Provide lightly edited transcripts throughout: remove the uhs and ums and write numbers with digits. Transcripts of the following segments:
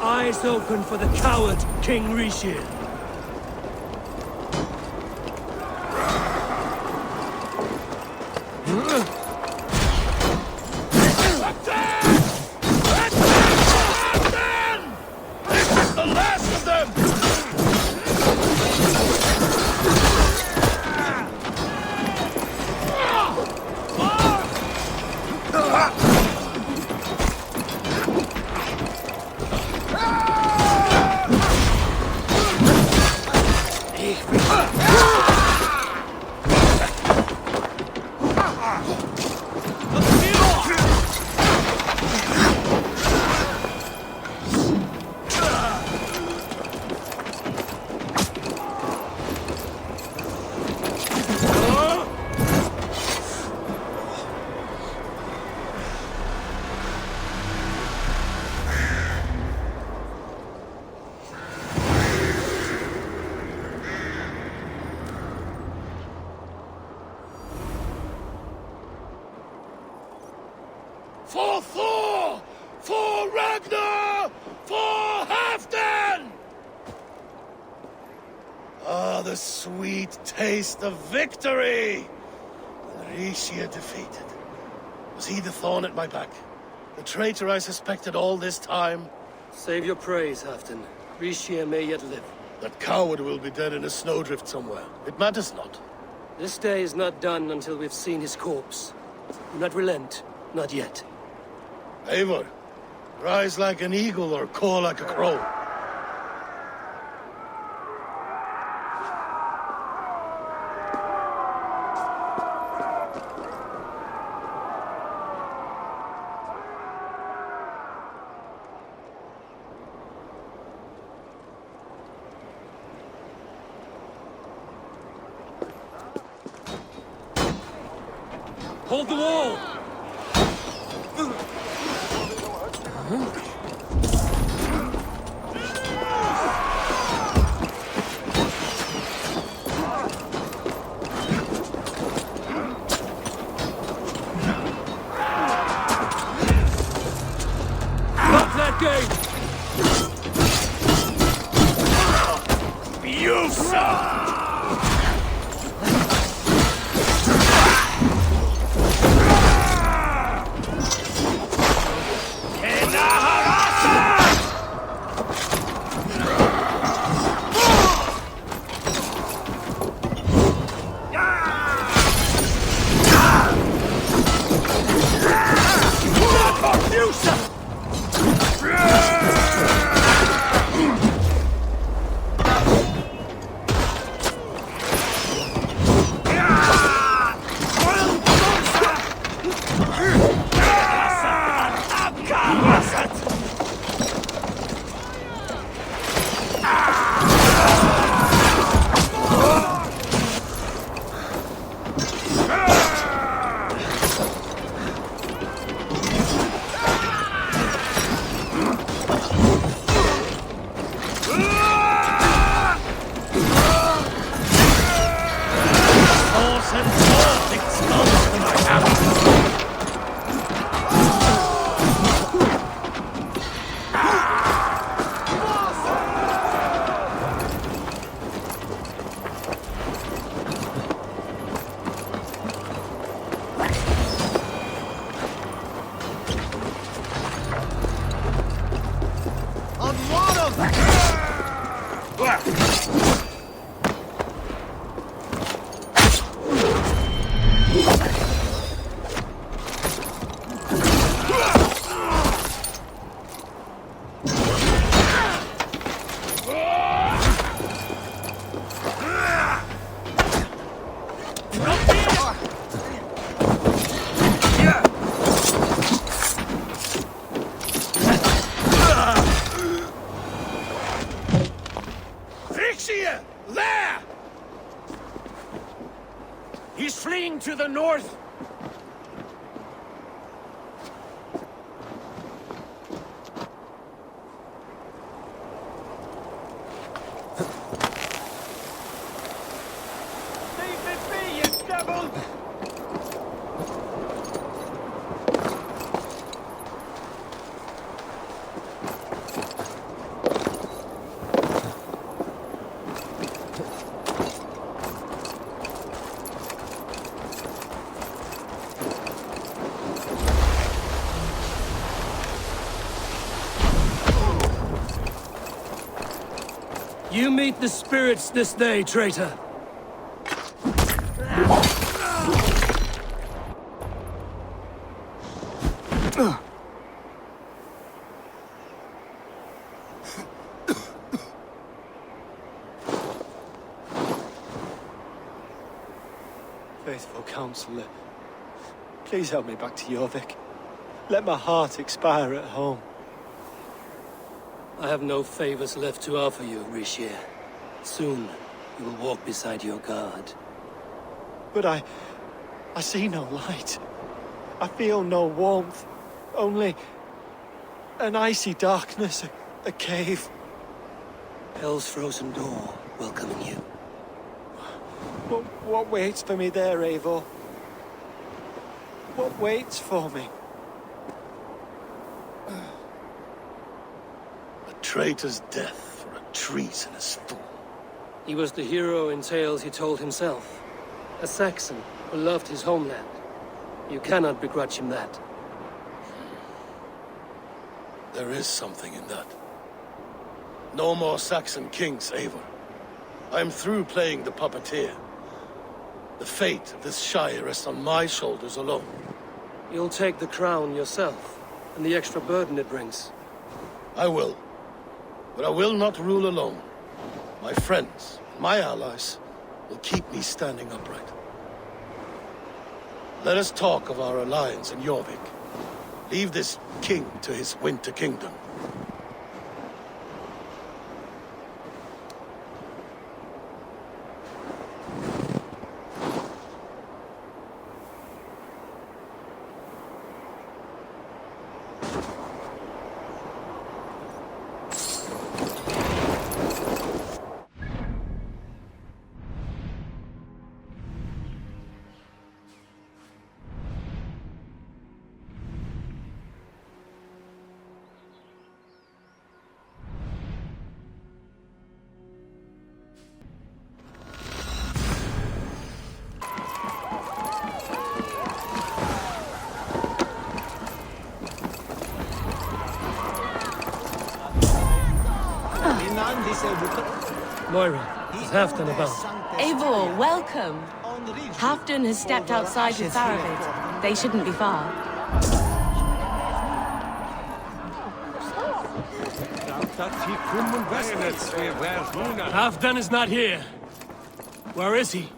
Eyes open for the coward, King Rishir. For Thor! For Ragnar! For Halfdan! Ah, the sweet taste of victory! And Rishir defeated. Was he the thorn at my back? The traitor I suspected all this time? Save your praise, Halfdan. Rishir may yet live. That coward will be dead in a snowdrift somewhere. It matters not. This day is not done until we've seen his corpse. Do not relent. Not yet. Eivor, rise like an eagle or caw like a crow. Hold the wall! Lock that gate! You suck! fleeing to the north! Leave me be, you devil! You meet the spirits this day, traitor. Faithful counselor, please help me back to Jorvik. Let my heart expire at home. I have no favors left to offer you, Rishi. Soon, you will walk beside your guard. But I see no light. I feel no warmth. Only an icy darkness, a cave. Hell's frozen door welcoming you. What waits for me there, Eivor? What waits for me? A traitor's death for a treasonous fool. He was the hero in tales he told himself. A Saxon who loved his homeland. You cannot begrudge him that. There is something in that. No more Saxon kings, Eivor. I am through playing the puppeteer. The fate of this Shire rests on my shoulders alone. You'll take the crown yourself, and the extra burden it brings. I will. But I will not rule alone. My friends, my allies, will keep me standing upright. Let us talk of our alliance in Jorvik. Leave this king to his winter kingdom. Moira, is Halfdan about? Eivor, welcome. Halfdan has stepped outside with Faravid. They shouldn't be far. Halfdan is not here. Where is he?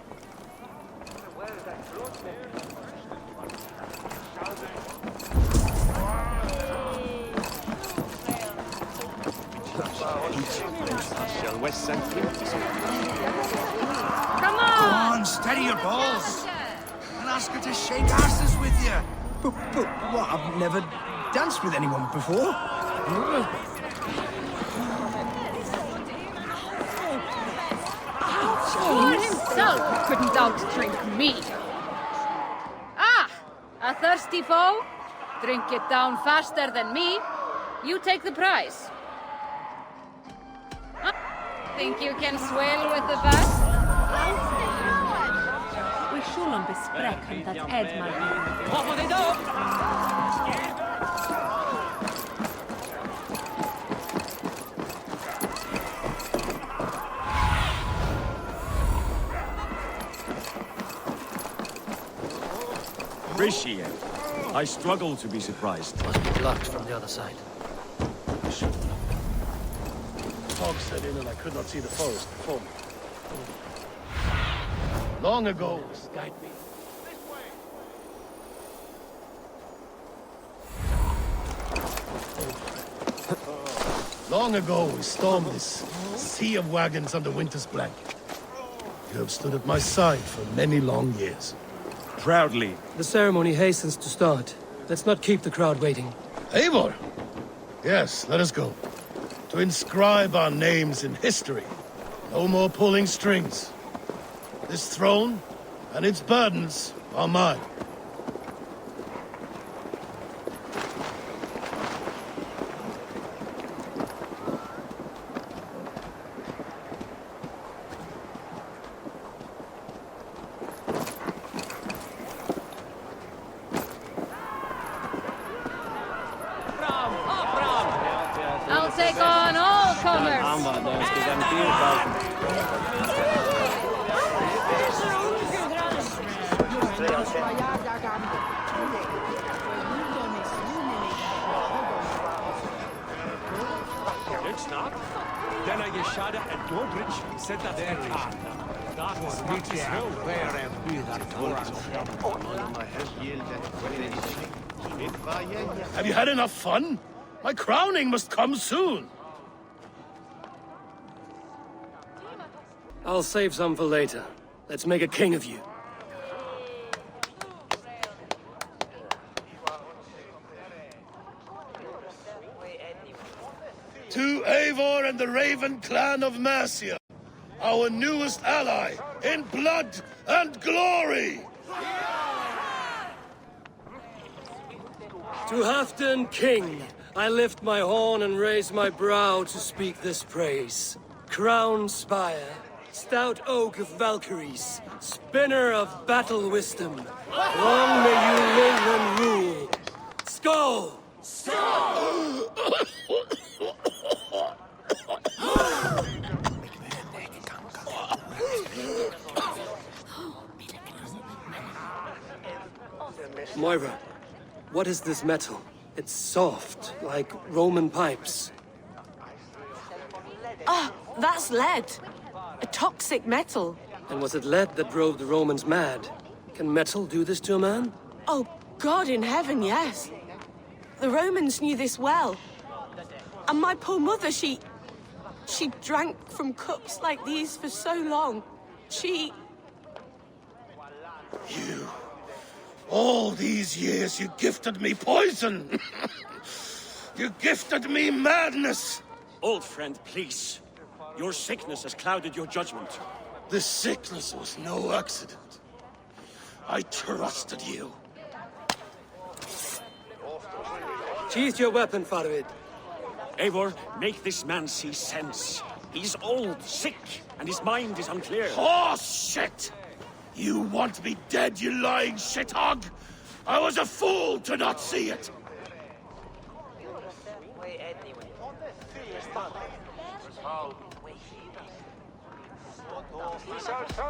Come Go on! on, steady your balls. And ask her to shake asses with you. But what? I've never danced with anyone before. He himself couldn't out-drink me. Ah! A thirsty foe? Drink it down faster than me. You take the prize. Think you can swell with the best? We zullen bespreken dat Edmar. Rishi, I struggle to be surprised. Must be blocked from the other side. Fog set in and I could not see the forest before me. Long ago, Guide me. long ago we stormed this sea of wagons under winter's blanket. You have stood at my side for many long years. proudly. The ceremony hastens to start. Let's not keep the crowd waiting. Eivor! Yes, let us go. To inscribe our names in history. No more pulling strings. This throne and its burdens are mine. I'll take on all comers. It's not. Then I Yeshada and Dordrich said that that was Nietzsche's hill. Have you had enough fun? My crowning must come soon. I'll save some for later. Let's make a king of you. To Eivor and the Raven clan of Mercia, our newest ally in blood and glory! To Halfdan King, I lift my horn and raise my brow to speak this praise. Crown spire, stout oak of Valkyries, spinner of battle wisdom. Long may you live and rule. Skull! Moira, what is this metal? It's soft, like Roman pipes. Ah, that's lead. A toxic metal. And was it lead that drove the Romans mad? Can metal do this to a man? Oh, God in heaven, yes. The Romans knew this well. And my poor mother, she drank from cups like these for so long. You... All these years you gifted me poison! You gifted me madness! Old friend, please. Your sickness has clouded your judgment. This sickness was no accident. I trusted you. Sheath your weapon, Farid. Eivor, make this man see sense. He's old, sick, and his mind is unclear. Horse shit! You want me dead, you lying shithog? I was a fool to not see it!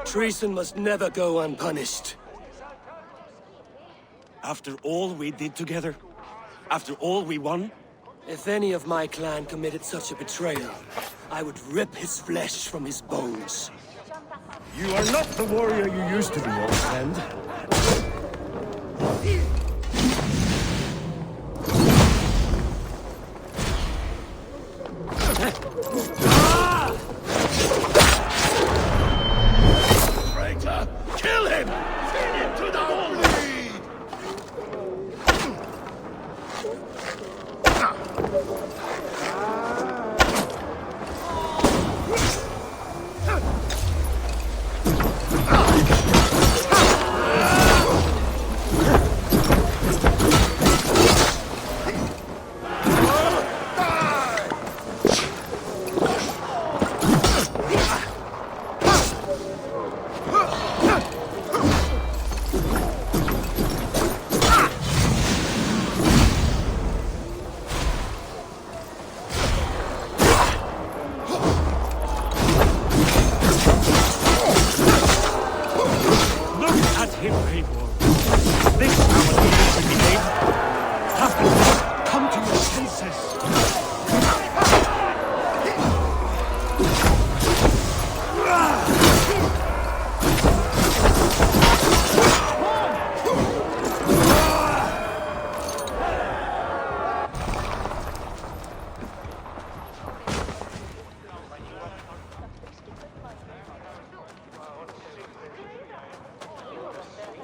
Treason must never go unpunished. After all we did together? After all we won? If any of my clan committed such a betrayal, I would rip his flesh from his bones. You are not the warrior you used to be, old friend. Traitor! Kill him! Feed him to the holy!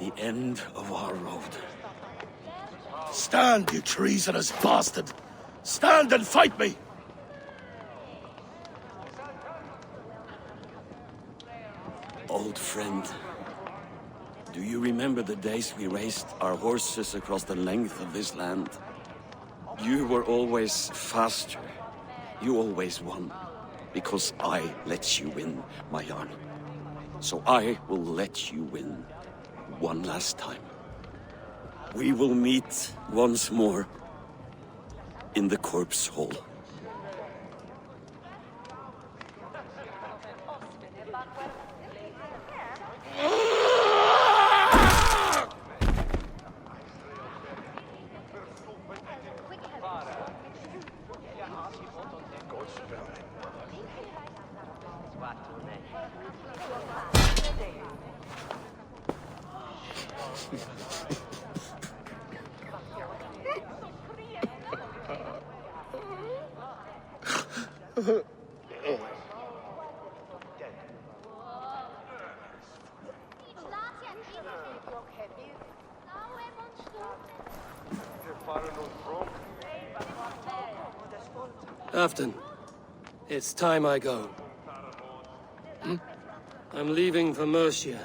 The end of our road. Stand, you treasonous bastard! Stand and fight me! Old friend, do you remember the days we raced our horses across the length of this land? You were always faster. You always won. Because I let you win, my Jarl. So I will let you win one last time. We will meet once more in the corpse hall. Afton, it's time I go. I'm leaving for Mercia,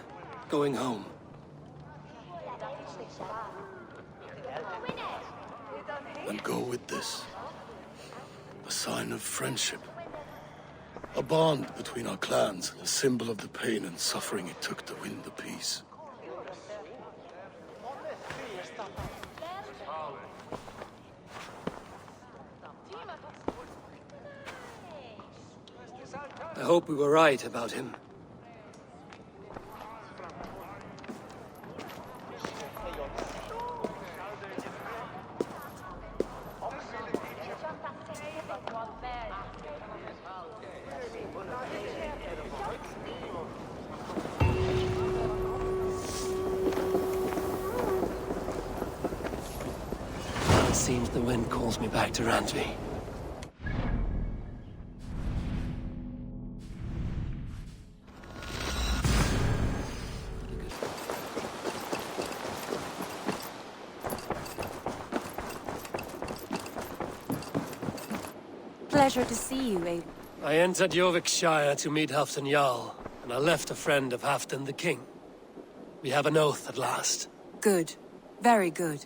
going home. And go with this. A sign of friendship. A bond between our clans, a symbol of the pain and suffering it took to win the peace. I hope we were right about him. It seems the wind calls me back to Randvi. Pleasure to see you, Abel. I entered Jorvikshire to meet Halfdan Jarl, and I left a friend of Halfdan the King. We have an oath at last. Good. Very good.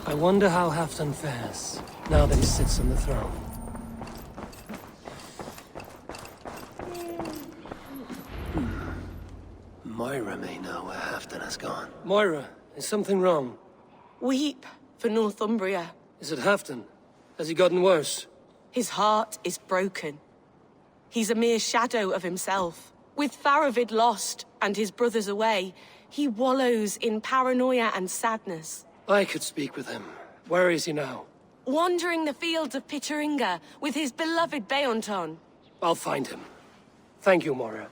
I wonder how Halfdan fares, now that he sits on the throne. Moira may know where Halfdan has gone. Moira, is something wrong? Weep for Northumbria. Is it Halfdan? Has he gotten worse? His heart is broken. He's a mere shadow of himself. With Faravid lost and his brothers away, he wallows in paranoia and sadness. I could speak with him. Where is he now? Wandering the fields of Pittaringa with his beloved Beonton. I'll find him. Thank you, Moira.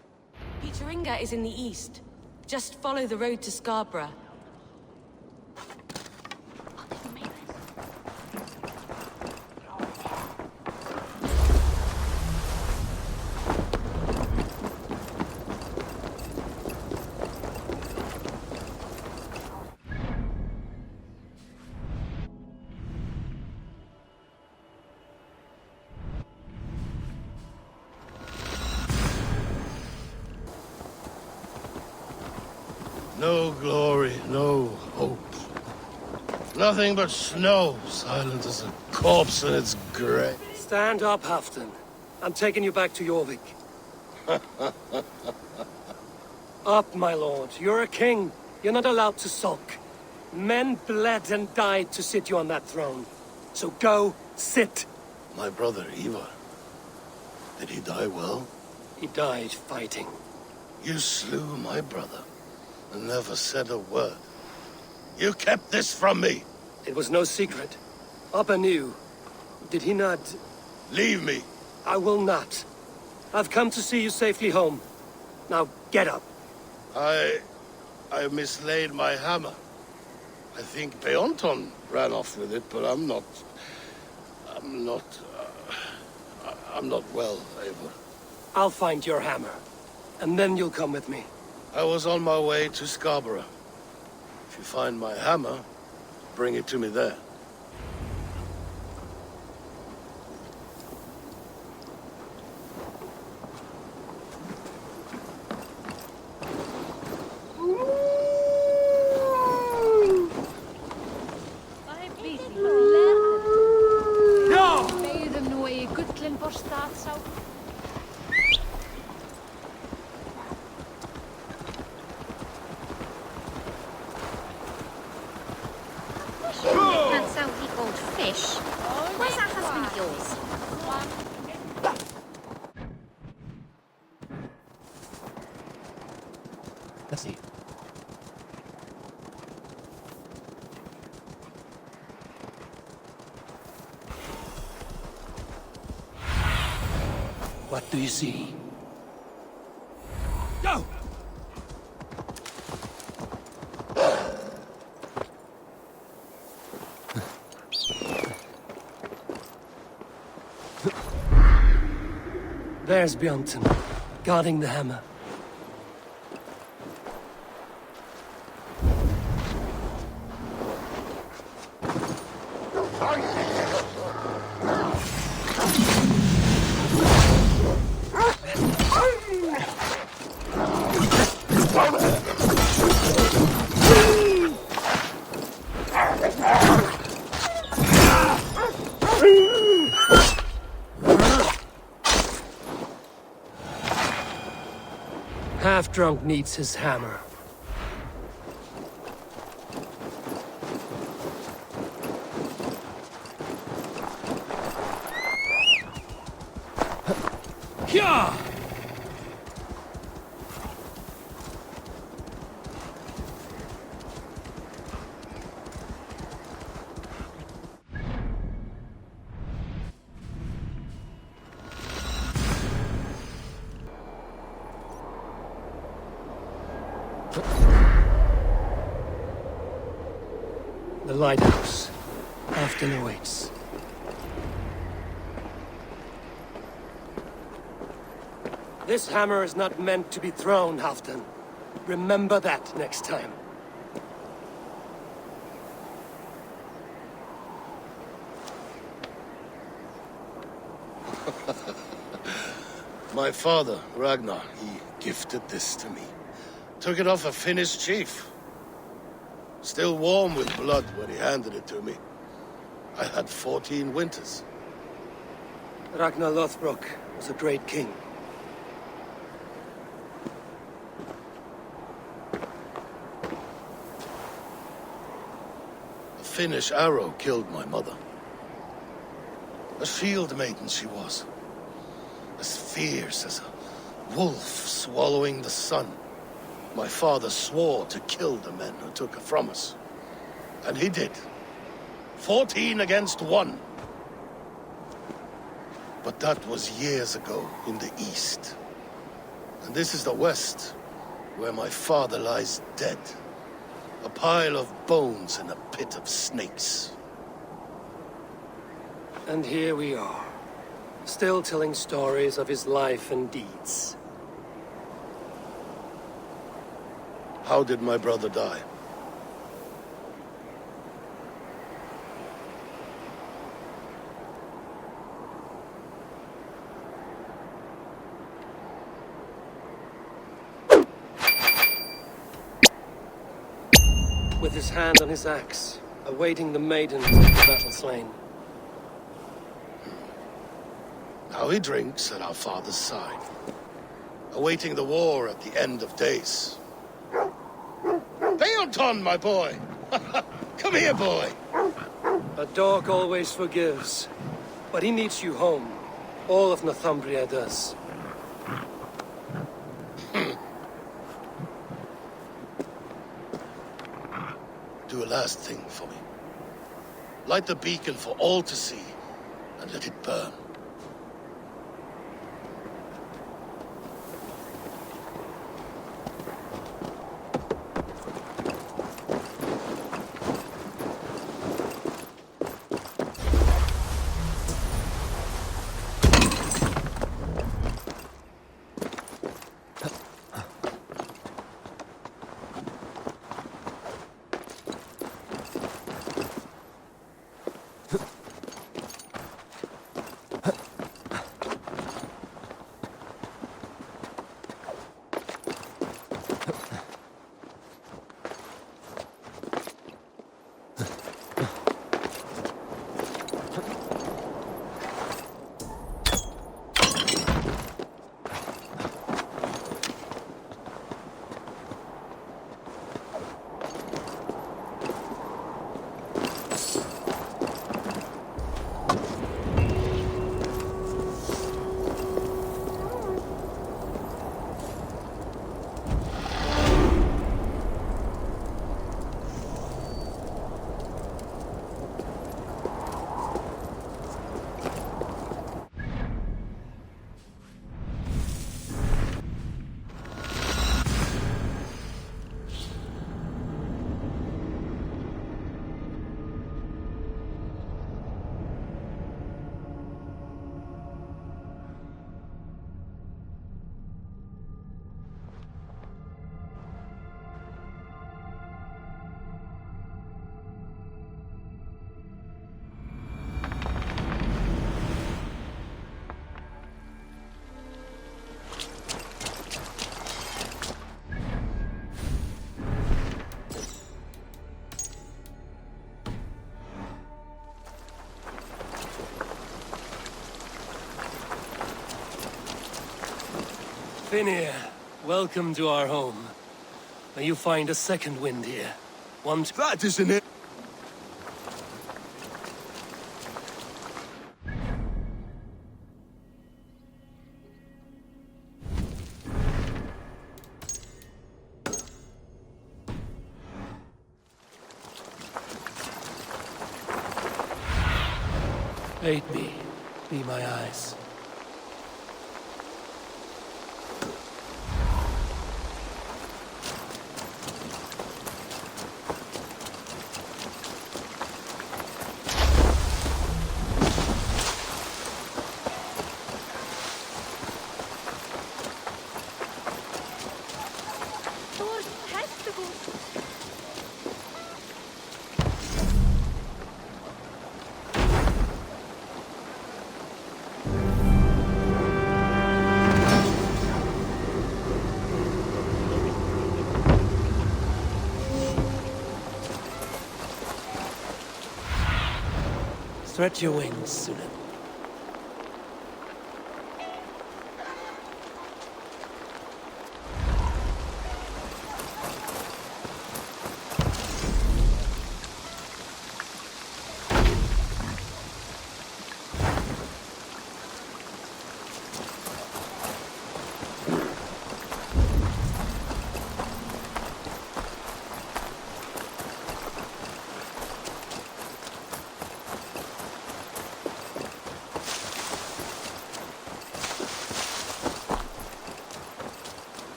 Pittaringa is in the east. Just follow the road to Scarborough. No glory, no hope. Nothing but snow, silent as a corpse in its grave. Stand up, Halfdan. I'm taking you back to Jorvik. Up, my lord. You're a king. You're not allowed to sulk. Men bled and died to sit you on that throne. So go, sit. My brother, Ivar. Did he die well? He died fighting. You slew my brother, and never said a word. You kept this from me! It was no secret. Appa knew. Did he not? Leave me! I will not. I've come to see you safely home. Now, get up. I mislaid my hammer. I think Beonton ran off with it, but I'm not well, Eivor. I'll find your hammer. And then you'll come with me. I was on my way to Scarborough. If you find my hammer, bring it to me there. Where's that husband of yours? Let's see. What do you see? Go! There's Björnton, guarding the hammer. Half-drunk needs his hammer. Hyah! The lighthouse. Afton awaits. This hammer is not meant to be thrown, Halfdan. Remember that next time. My father, Ragnar, he gifted this to me. Took it off a Finnish chief. Still warm with blood when he handed it to me. I had 14 winters. Ragnar Lothbrok was a great king. A Finnish arrow killed my mother. A shield maiden she was. As fierce as a wolf swallowing the sun. My father swore to kill the men who took her from us. And he did. 14 against 1. But that was years ago in the east. And this is the west, where my father lies dead. A pile of bones in a pit of snakes. And here we are, still telling stories of his life and deeds. How did my brother die? With his hand on his axe, awaiting the maidens of the battle slain. Now he drinks at our father's side, awaiting the war at the end of days. Beonton, my boy! Come here, boy. A dog always forgives. But he needs you home. All of Northumbria does. Do a last thing for me. Light the beacon for all to see, and let it burn. Finir, welcome to our home. May you find a second wind here. One That isn't it. Aid me. Be my eyes. Stretch your wings, Sunan.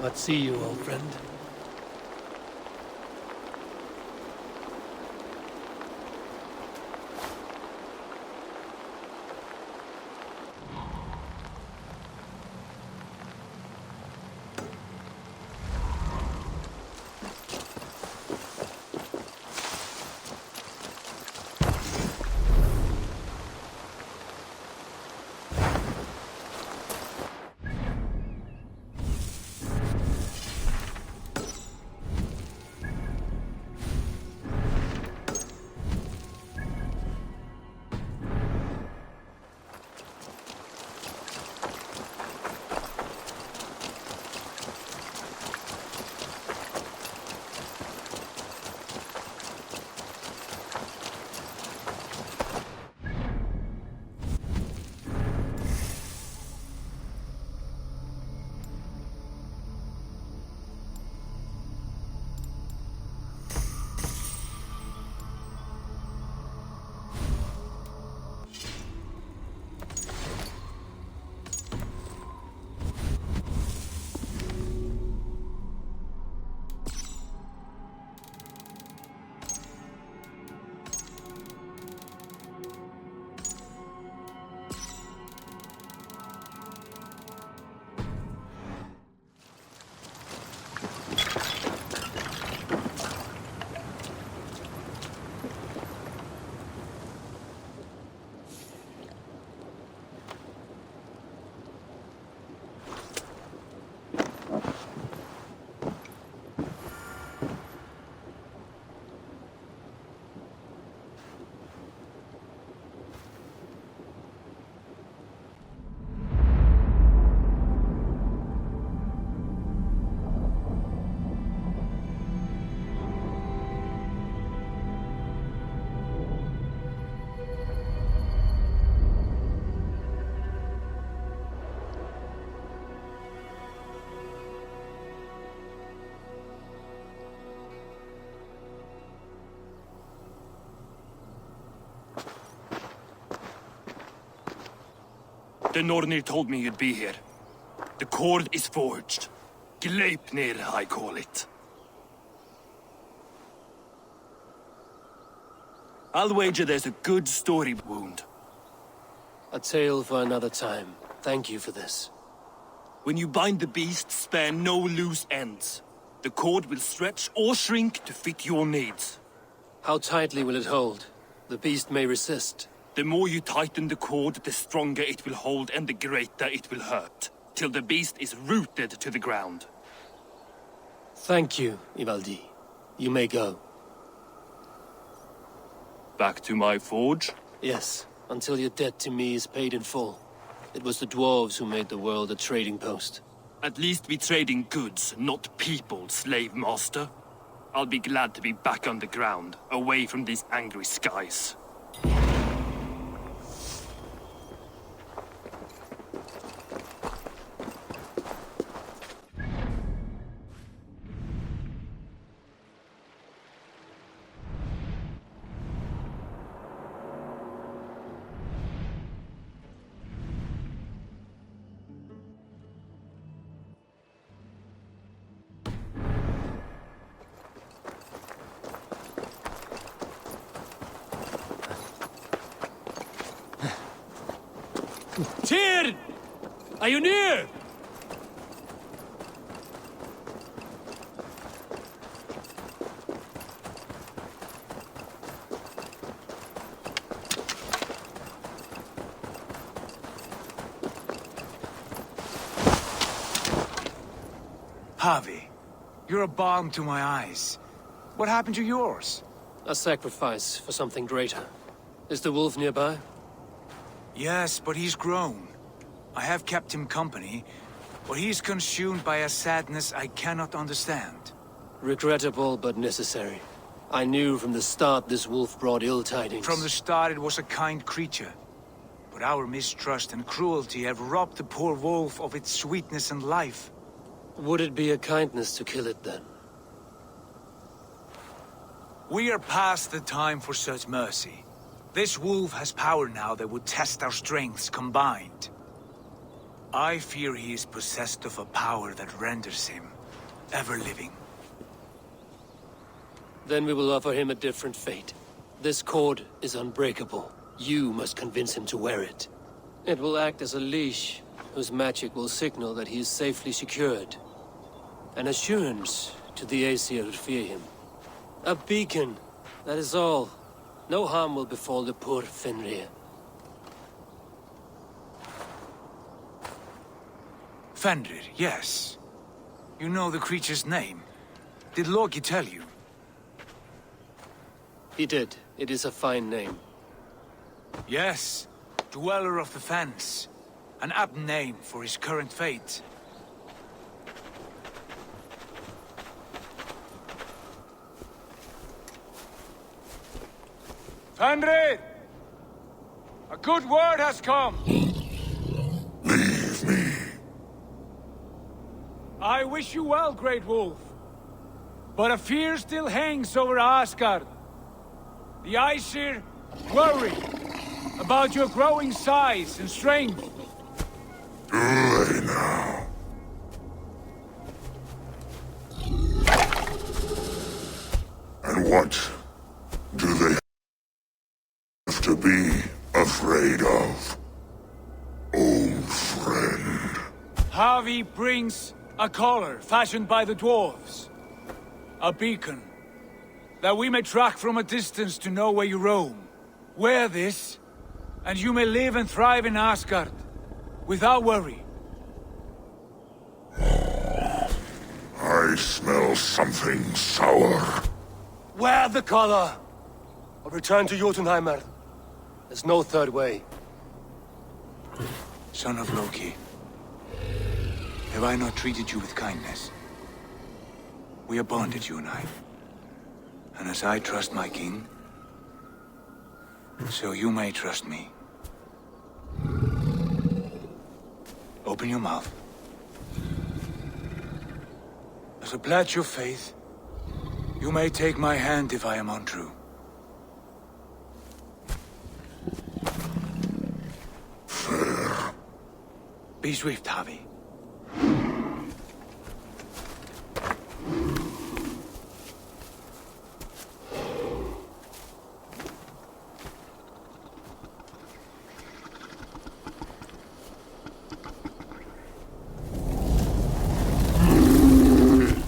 What see you, old friend? The Nornir told me you'd be here. The cord is forged. Gleipnir, I call it. I'll wager there's a good story wound. A tale for another time. Thank you for this. When you bind the beast, spare no loose ends. The cord will stretch or shrink to fit your needs. How tightly will it hold? The beast may resist. The more you tighten the cord, the stronger it will hold and the greater it will hurt, till the beast is rooted to the ground. Thank you, Ivaldi. You may go. Back to my forge? Yes, until your debt to me is paid in full. It was the dwarves who made the world a trading post. At least we trade in goods, not people, slave master. I'll be glad to be back on the ground, away from these angry skies. Tyr! Are you near? Harvey, you're a balm to my eyes. What happened to yours? A sacrifice for something greater. Is the wolf nearby? Yes, but he's grown. I have kept him company, but he's consumed by a sadness I cannot understand. Regrettable, but necessary. I knew from the start this wolf brought ill tidings. From the start it was a kind creature. But our mistrust and cruelty have robbed the poor wolf of its sweetness and life. Would it be a kindness to kill it, then? We are past the time for such mercy. This wolf has power now that would test our strengths combined. I fear he is possessed of a power that renders him ever-living. Then we will offer him a different fate. This cord is unbreakable. You must convince him to wear it. It will act as a leash, whose magic will signal that he is safely secured. An assurance to the Aesir who fear him. A beacon, that is all. No harm will befall the poor Fenrir. Fenrir, yes. You know the creature's name. Did Loki tell you? He did. It is a fine name. Yes. Dweller of the Fens. An apt name for his current fate. Fenrir! A good word has come! Leave me. I wish you well, Great Wolf. But a fear still hangs over Asgard. The Aesir worry about your growing size and strength. Do they now? And what do they have to be afraid of, old friend? Harvey brings a collar fashioned by the dwarves. A beacon, that we may track from a distance to know where you roam. Wear this, and you may live and thrive in Asgard, without worry. I smell something sour. Wear the collar! Or return to Jotunheimer. There's no third way. Son of Loki, have I not treated you with kindness? We are bonded, you and I. And as I trust my king, so you may trust me. Open your mouth. As a pledge of faith, you may take my hand if I am untrue. Fair. Be swift, Harvey.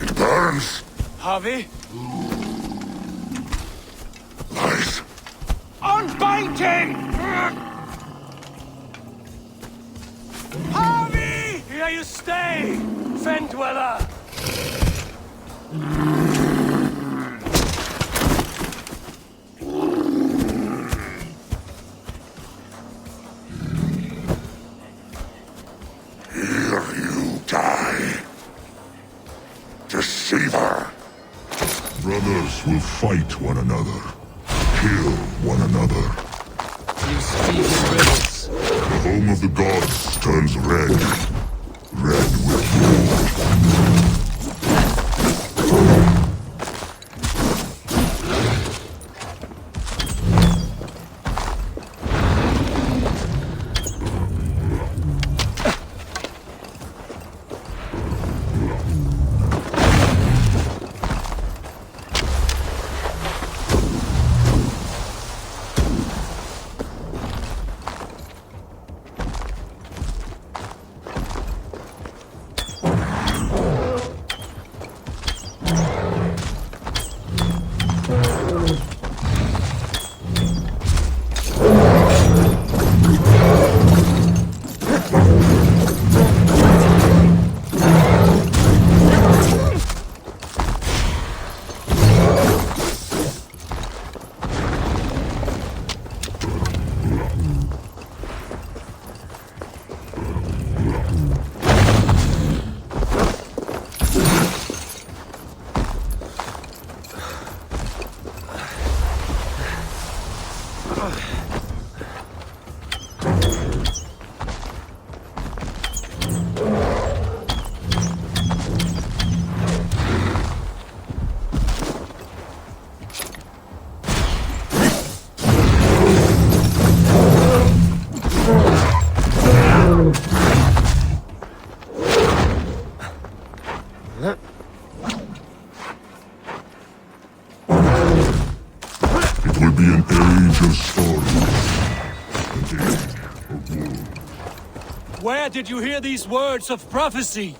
It burns! Harvey? Lies! Unbinding! Harvey! Here you stay, Fen Dweller! Here you die. Deceiver! Brothers will fight one another, kill one another. You speak in riddles. The home of the gods turns red. Red with war. It will be an age of stories. An age of war. Where did you hear these words of prophecy?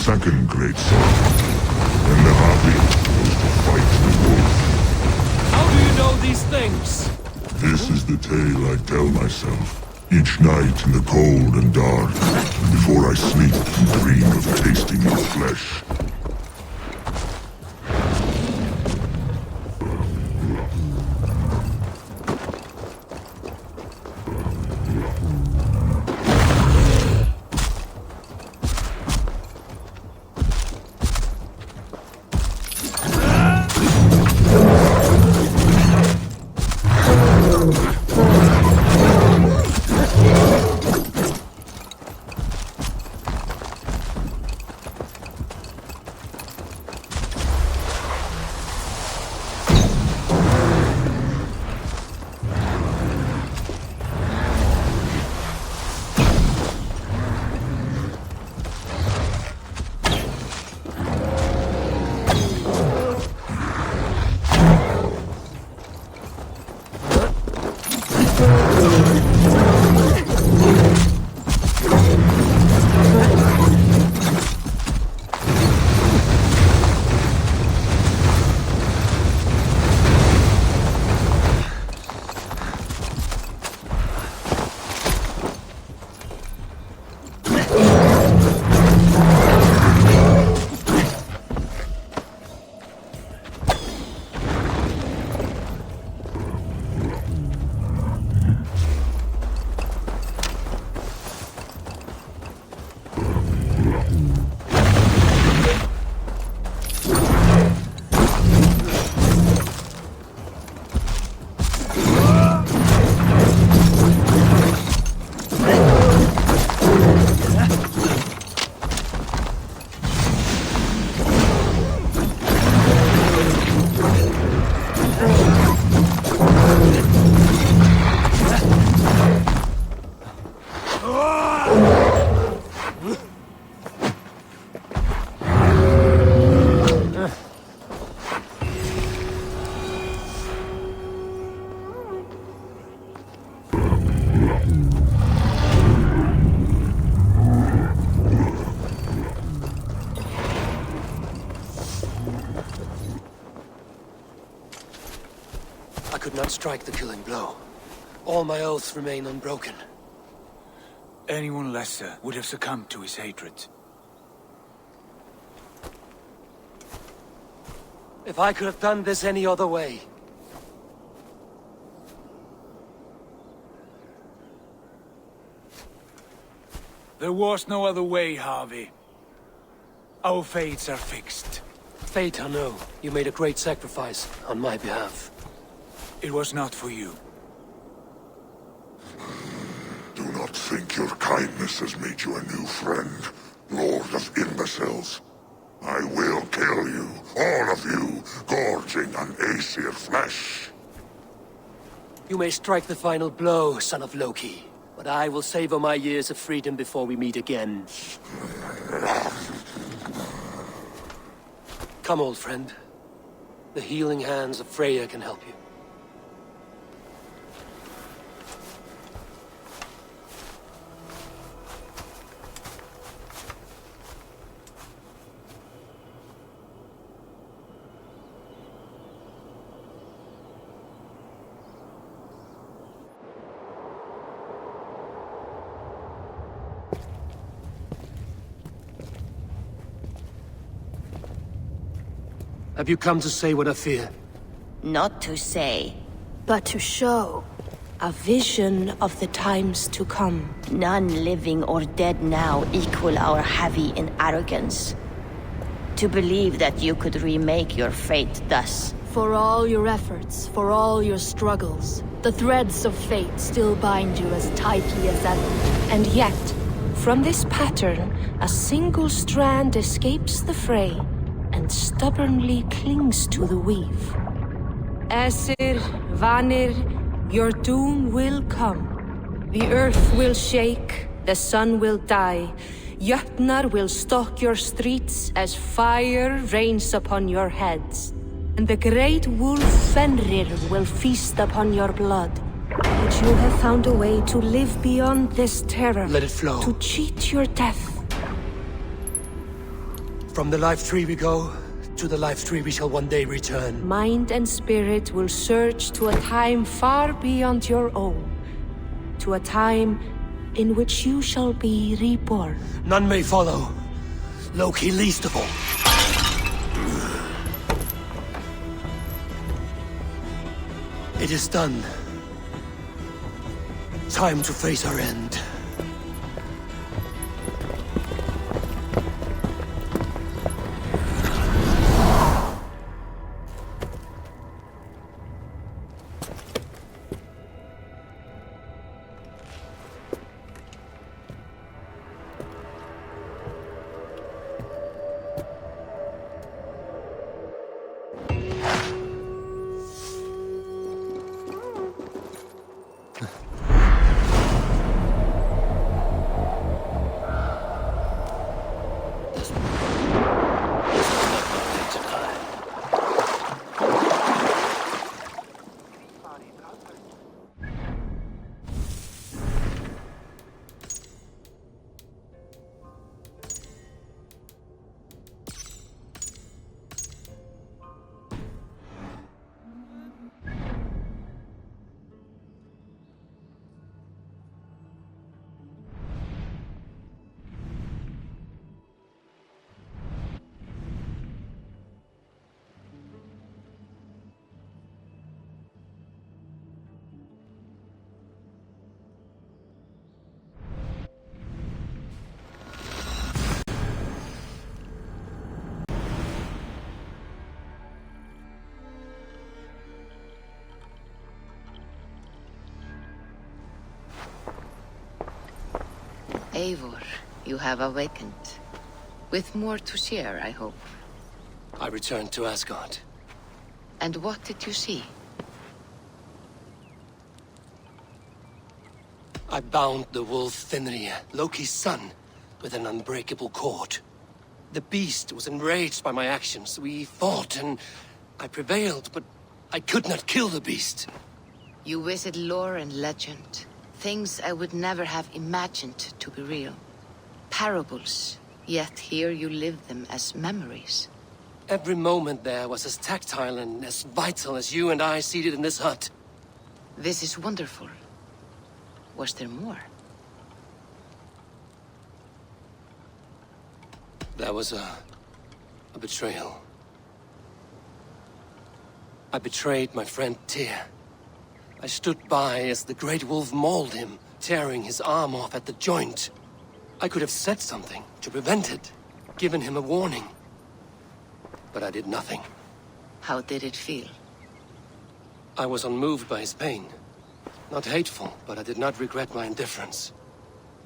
second great son. And the Happy goes to fight the wolf. How do you know these things? This is the tale I tell myself. Each night in the cold and dark, before I sleep and dream of tasting your flesh. I could not strike the killing blow. All my oaths remain unbroken. Anyone lesser would have succumbed to his hatred. If I could have done this any other way. There was no other way, Harvey. Our fates are fixed. Fate, I know. You made a great sacrifice on my behalf. It was not for you. Do not think your kindness has made you a new friend, Lord of Imbeciles. I will kill you, all of you, gorging on Aesir flesh. You may strike the final blow, son of Loki, but I will savor my years of freedom before we meet again. Come, old friend. The healing hands of Freya can help you. Have you come to say what I fear? Not to say. But to show a vision of the times to come. None living or dead now equal our heavy in arrogance. To believe that you could remake your fate thus. For all your efforts, for all your struggles, the threads of fate still bind you as tightly as ever. And yet, from this pattern, a single strand escapes the fray and stubbornly clings to the weave. Aesir, Vanir, your doom will come. The earth will shake, the sun will die. Jötnar will stalk your streets as fire rains upon your heads. And the great wolf Fenrir will feast upon your blood. But you have found a way to live beyond this terror. Let it flow. To cheat your death. From the life tree we go, to the life tree we shall one day return. Mind and spirit will surge to a time far beyond your own. To a time in which you shall be reborn. None may follow. Loki least of all. It is done. Time to face our end. Eivor, you have awakened. With more to share, I hope. I returned to Asgard. And what did you see? I bound the wolf Fenrir, Loki's son, with an unbreakable cord. The beast was enraged by my actions. We fought and I prevailed, but I could not kill the beast. You visit lore and legend. Things I would never have imagined to be real. Parables, yet here you live them as memories. Every moment there was as tactile and as vital as you and I seated in this hut. This is wonderful. Was there more? There was a betrayal. I betrayed my friend Tyr. I stood by as the great wolf mauled him, tearing his arm off at the joint. I could have said something to prevent it, given him a warning. But I did nothing. How did it feel? I was unmoved by his pain. Not hateful, but I did not regret my indifference.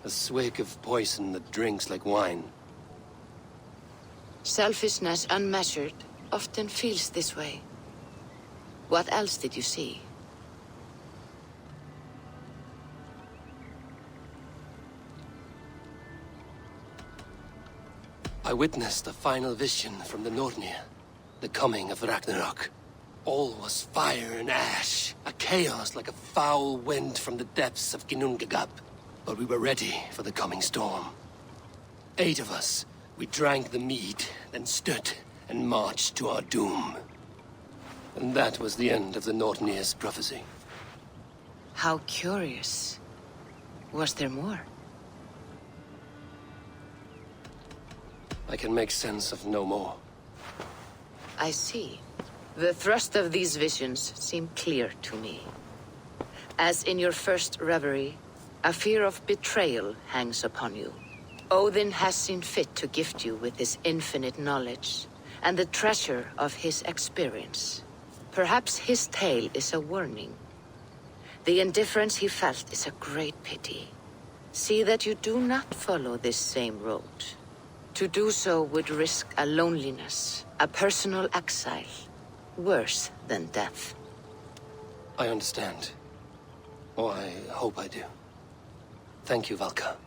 A swig of poison that drinks like wine. Selfishness unmeasured often feels this way. What else did you see? I witnessed a final vision from the Nornir, the coming of Ragnarok. All was fire and ash, a chaos like a foul wind from the depths of Ginnungagap. But we were ready for the coming storm. 8 of us, we drank the mead, then stood and marched to our doom. And that was the end of the Nornir's prophecy. How curious. Was there more? I can make sense of no more. I see. The thrust of these visions seem clear to me. As in your first reverie, a fear of betrayal hangs upon you. Odin has seen fit to gift you with his infinite knowledge, and the treasure of his experience. Perhaps his tale is a warning. The indifference he felt is a great pity. See that you do not follow this same road. To do so would risk a loneliness, a personal exile, worse than death. I understand. Or I hope I do. Thank you, Valka.